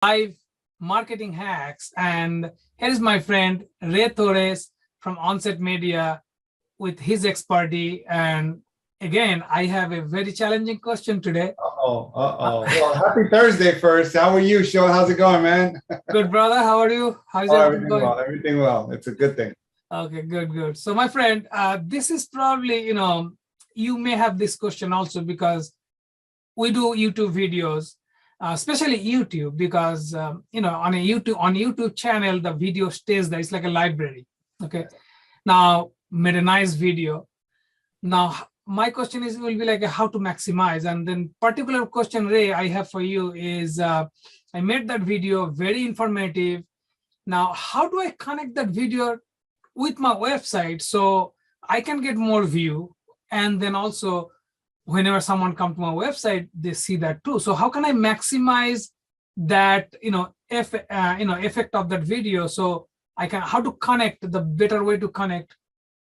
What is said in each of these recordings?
Live marketing hacks. And here is my friend Ray Torres from Onset Media with his expertise. And again, I have a very challenging question today. Well, happy Thursday first. How are you, Sean? How's it going, man? Good, brother. How are you? How's everything going? Well. Everything well. It's a good thing. Okay, good. So my friend, this is probably, you may have this question also because we do YouTube videos, especially YouTube, because, on YouTube channel, the video stays there. It's like a library. Okay. Now, made a nice video. Now, my question will be like how to maximize. And then particular question, Ray, I have for you is, I made that video very informative. Now, how do I connect that video with my website so I can get more view? And then also, whenever someone comes to my website, they see that too. So how can I maximize that, effect of that video? So how to connect, the better way to connect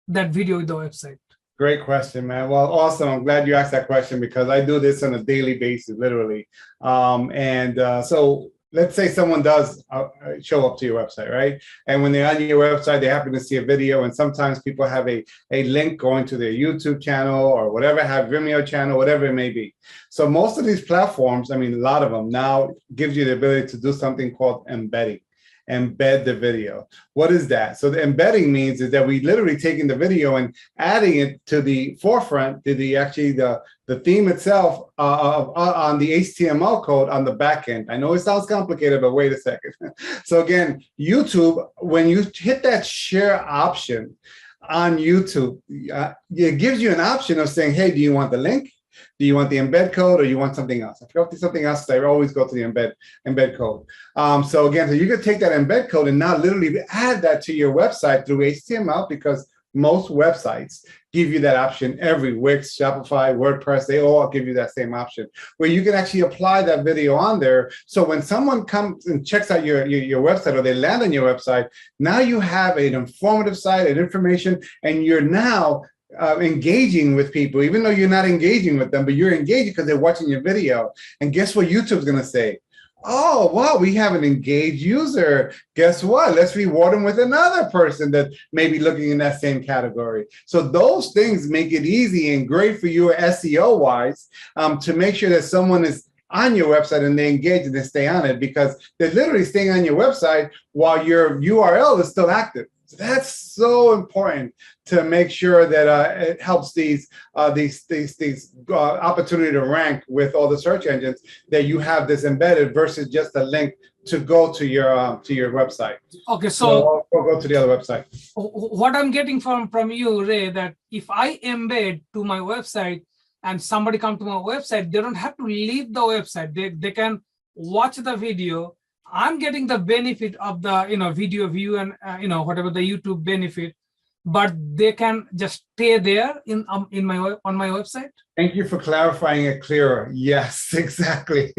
that video with the website? Great question, man. Well, awesome. I'm glad you asked that question because I do this on a daily basis, literally. So let's say someone does show up to your website, right? And when they're on your website, they happen to see a video, and sometimes people have a link going to their YouTube channel or whatever, have Vimeo channel, whatever it may be. So most of these platforms, I mean, a lot of them now gives you the ability to do something called embedding. Embed the video. What is that? So the embedding means is that we literally taking the video and adding it to the forefront, to the theme itself on the HTML code on the back end. I know it sounds complicated, but wait a second. So again, YouTube, when you hit that share option on YouTube, it gives you an option of saying, hey, do you want the link? Do you want the embed code or you want something else? If you want something else, I always go to the embed code. So you can take that embed code and now literally add that to your website through HTML, because most websites give you that option. Every Wix, Shopify, WordPress, they all give you that same option where you can actually apply that video on there. So when someone comes and checks out your website or they land on your website, now you have an informative site and information, and you're now engaging with people, even though you're not engaging with them, but you're engaging because they're watching your video. And guess what YouTube's going to say? Oh, wow, we have an engaged user. Guess what? Let's reward them with another person that may be looking in that same category. So those things make it easy and great for you SEO-wise to make sure that someone is on your website and they engage and they stay on it, because they're literally staying on your website while your URL is still active. So that's so important to make sure that it helps these opportunity to rank with all the search engines, that you have this embedded versus just a link to go to your website. Okay, so I'll go to the other website. What I'm getting from you, Ray, that if I embed to my website and somebody come to my website, they don't have to leave the website. They can watch the video. I'm getting the benefit of the video view and whatever the YouTube benefit, but they can just stay there on my website. Thank you for clarifying it clearer. Yes, exactly.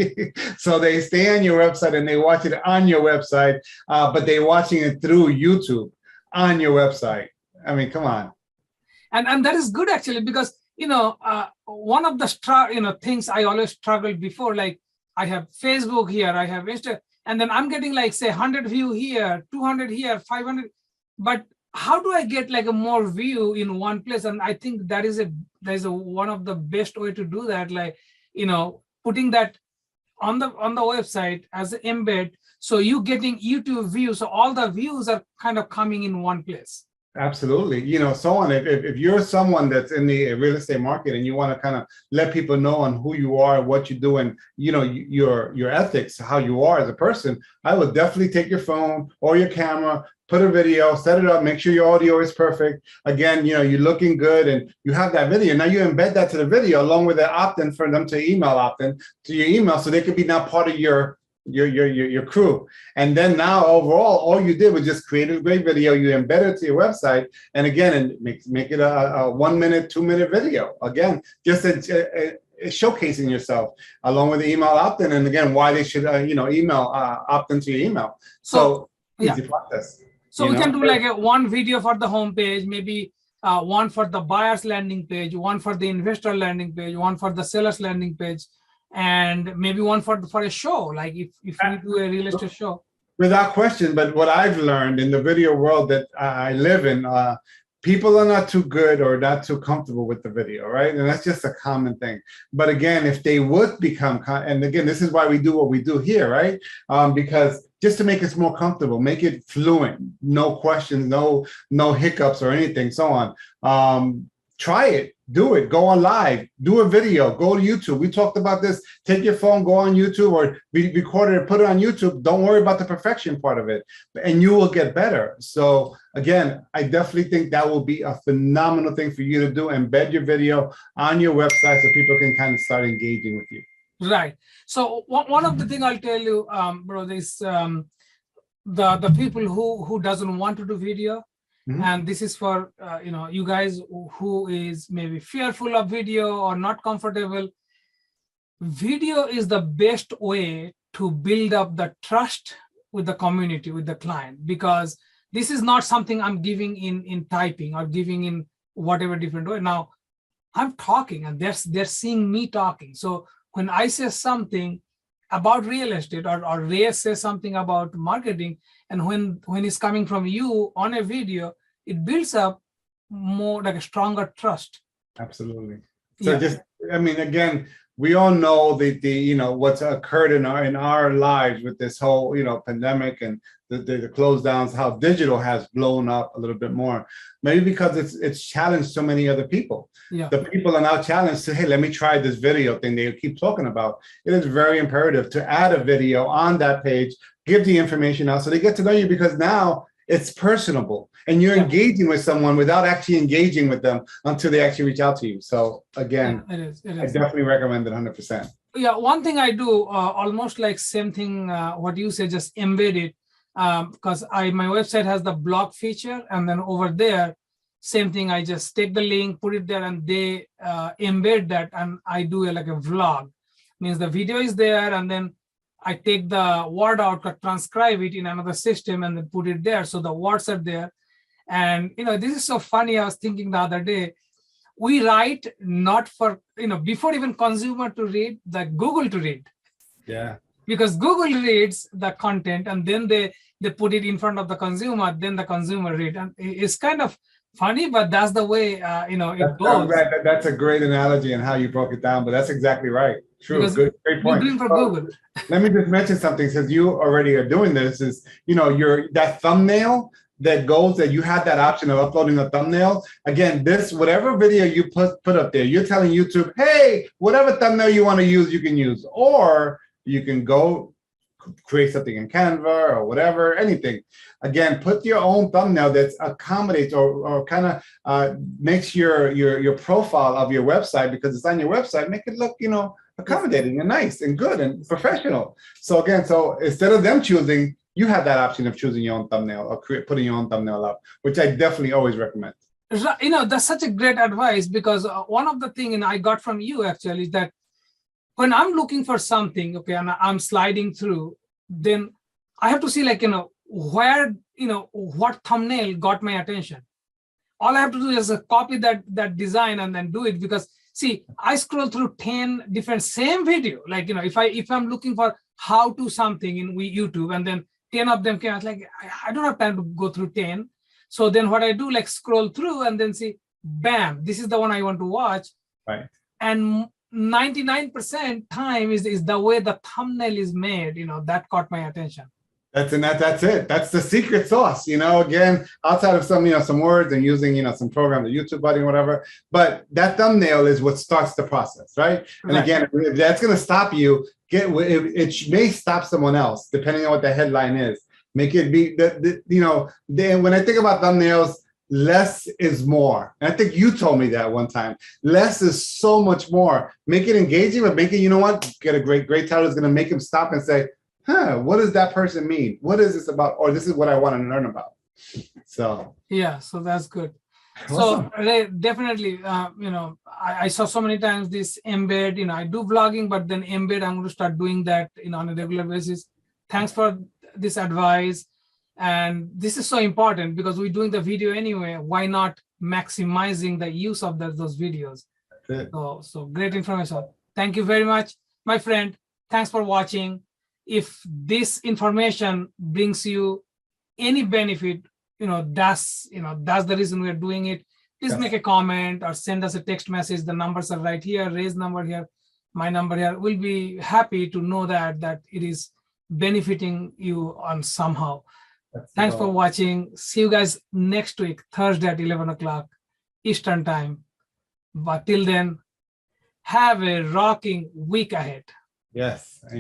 So they stay on your website and they watch it on your website, but they're watching it through YouTube on your website. I mean, come on. And that is good actually, because one of the things I always struggled before, like I have Facebook here, I have Instagram. And then I'm getting like, say, 100 view here, 200 here, 500. But how do I get like a more view in one place? And I think that is one of the best way to do that. Like, putting that on the website as an embed. So you getting YouTube views. So all the views are kind of coming in one place. Absolutely. If you're someone that's in the real estate market and you want to kind of let people know on who you are, what you do, and your ethics, how you are as a person, I would definitely take your phone or your camera, put a video, set it up, make sure your audio is perfect. Again, you're looking good and you have that video. Now you embed that to the video along with the opt-in for them to email opt-in to your email, so they could be now part of your crew. And then now overall, all you did was just create a great video, you embed it to your website, and again, and make it a 1 minute, 2 minute video. Again, just showcasing yourself along with the email opt-in, and again, why they should email opt-in to your email. So easy process. So we can do like one video for the homepage, maybe one for the buyer's landing page, one for the investor landing page, one for the seller's landing page, and maybe one for a show, like if we do a real estate show. Without question, but what I've learned in the video world that I live in, people are not too good or not too comfortable with the video, right? And that's just a common thing. But again, if they would become, and again, this is why we do what we do here, right? Because just to make us more comfortable, make it fluent, no questions, no hiccups or anything, so on. Try it, do it, go on live, do a video, go to YouTube. We talked about this. Take your phone, go on YouTube, or record it and put it on YouTube. Don't worry about the perfection part of it, and you will get better. So again, I definitely think that will be a phenomenal thing for you to do. Embed your video on your website so people can kind of start engaging with you. Right. So one of the things I'll tell you, bro, is the people who doesn't want to do video. Mm-hmm. And this is for you guys who is maybe fearful of video or not comfortable. Video is the best way to build up the trust with the community, with the client, because this is not something I'm giving in typing or giving in whatever different way. Now I'm talking and they're seeing me talking. So when I say something about real estate or Ray says something about marketing, and when it's coming from you on a video, it builds up more like a stronger trust. Absolutely. So just, I mean, again, we all know the what's occurred in our lives with this whole pandemic and the close downs, how digital has blown up a little bit more. Maybe because it's challenged so many other people. Yeah. The people are now challenged to, hey, let me try this video thing they keep talking about. It is very imperative to add a video on that page, give the information out so they get to know you, because now it's personable and you're engaging with someone without actually engaging with them until they actually reach out to you. So again, it is. I definitely recommend it 100%. Yeah, one thing I do almost like same thing, what you say, just embed it, because my website has the blog feature, and then over there, same thing, I just take the link, put it there, and they embed that, and I do like a vlog. Means the video is there, and then I take the word out, transcribe it in another system, and then put it there. So the words are there. And, this is so funny. I was thinking the other day, we write not for, before even consumer to read, the Google to read. Yeah. Because Google reads the content and then they put it in front of the consumer, then the consumer read. And it's kind of funny, but that's the way, it goes. That's a great analogy and how you broke it down, but that's exactly right. True. Because good, great point. We're doing for Google. Let me just mention something, since you already are doing this, is, that thumbnail that goes, that you have that option of uploading a thumbnail. Again, whatever video you put up there, you're telling YouTube, hey, whatever thumbnail you want to use, you can use. Or you can go create something in Canva or whatever, anything. Again, put your own thumbnail that accommodates or kind of makes your profile of your website, because it's on your website, make it look, accommodating and nice and good and professional. So again, instead of them choosing, you have that option of choosing your own thumbnail or putting your own thumbnail up, which I definitely always recommend. That's such a great advice, because one of the things I got from you actually is that when I'm looking for something, okay, and I'm sliding through, then I have to see where, what thumbnail got my attention. All I have to do is copy that design and then do it, because see, I scroll through 10 different same video. Like, if I'm looking for how to something in YouTube, and then 10 of them came, I was like, I don't have time to go through 10. So then what I do, scroll through and then see, bam, this is the one I want to watch. Right. And 99% time is the way the thumbnail is made, that caught my attention. That's it. That's the secret sauce, again, outside of some words and using, some program, the YouTube Buddy, whatever. But that thumbnail is what starts the process, right? And again, if that's going to stop you, it may stop someone else, depending on what the headline is. Make it be, then when I think about thumbnails, less is more. And I think you told me that one time. Less is so much more. Make it engaging, but make it, get a great title that's going to make him stop and say, what does that person mean? What is this about? Or this is what I want to learn about. So yeah, so that's good. Awesome. So definitely, I saw so many times this embed. I do vlogging, but then embed, I'm going to start doing that, on a regular basis. Thanks for this advice. And this is so important, because we're doing the video anyway. Why not maximizing the use of those videos? So great information. Thank you very much. my friend, thanks for watching. If this information brings you any benefit, that's the reason we're doing it. Please Yes. make a comment or send us a text message. The numbers are right here, Ray's number here, my number here. We'll be happy to know that it is benefiting you on somehow. Thanks for watching. See you guys next week, Thursday at 11 o'clock Eastern time. But till then, have a rocking week ahead. Yes. Amen.